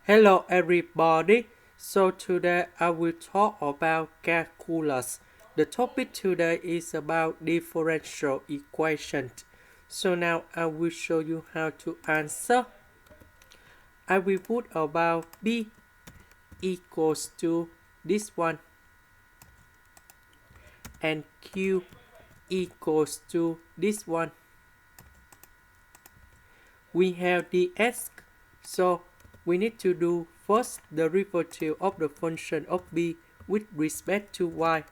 Hello everybody, so today I will talk about calculus. The topic today is about differential equations. So now I will show you how to answer. I will put about b equals to this one and q equals to this one. We have the x, so we need to do first the derivative of the function of b with respect to y.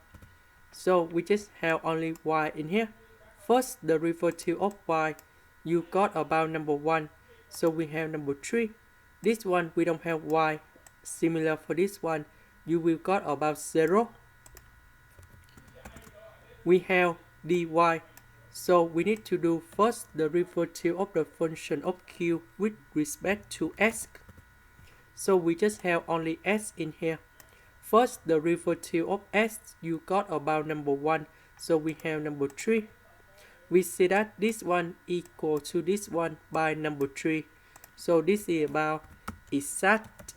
So we just have only y in here. First the derivative of y, you got about number 1, so we have number 3. This one we don't have y. Similar for this one, you will got about 0. We have dy, so we need to do first the derivative of the function of q with respect to x. So we just have only s in here. First the derivative of s, you got about number 1, so we have number 3. We see that this one equal to this one by number 3. So this is about exact.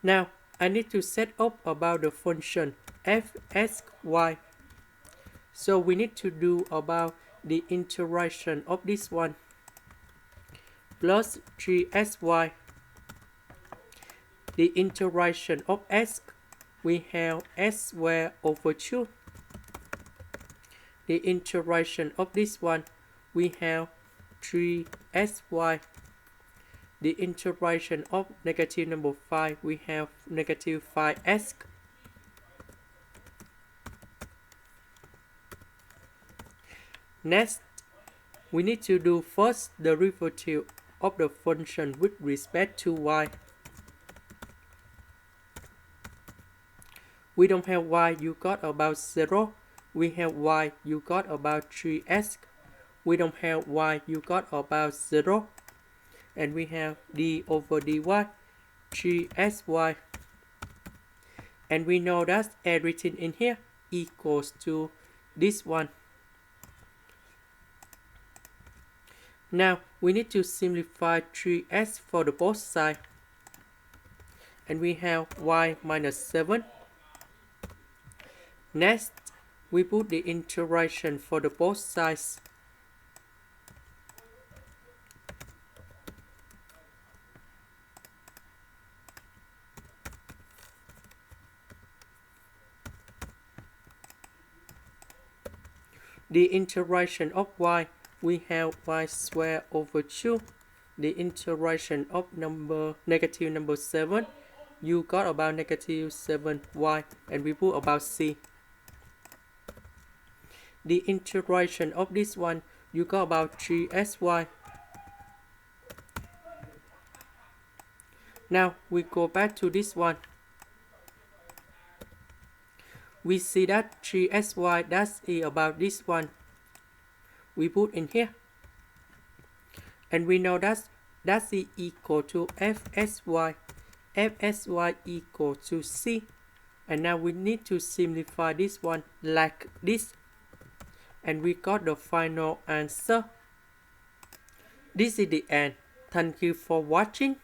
Now I need to set up about the function f(x,y). So we need to do about the integration of this one plus 3xy. The integration of x, we have s squared over 2. The integration of this one, we have 3xy. The integration of negative number 5, we have negative 5x. Next, we need to do first the derivative of the function with respect to y. We don't have y, you got about 0. We have y, you got about 3x. We don't have y, you got about 0. And we have d over dy, 3xy. And we know that everything in here equals to this one. Now we need to simplify 3x for the both sides. And we have y minus 7. Next, we put the integration for the both sides. The integration of y, we have y squared over 2. The integration of negative number 7, you got about negative 7y, and we put about c. The integration of this one, you got about 3xy. Now we go back to this one. We see that 3xy, that's about this one. We put in here. And we know that's equal to fxy. Fxy equal to c. And now we need to simplify this one like this. And we got the final answer. This is the end. Thank you for watching.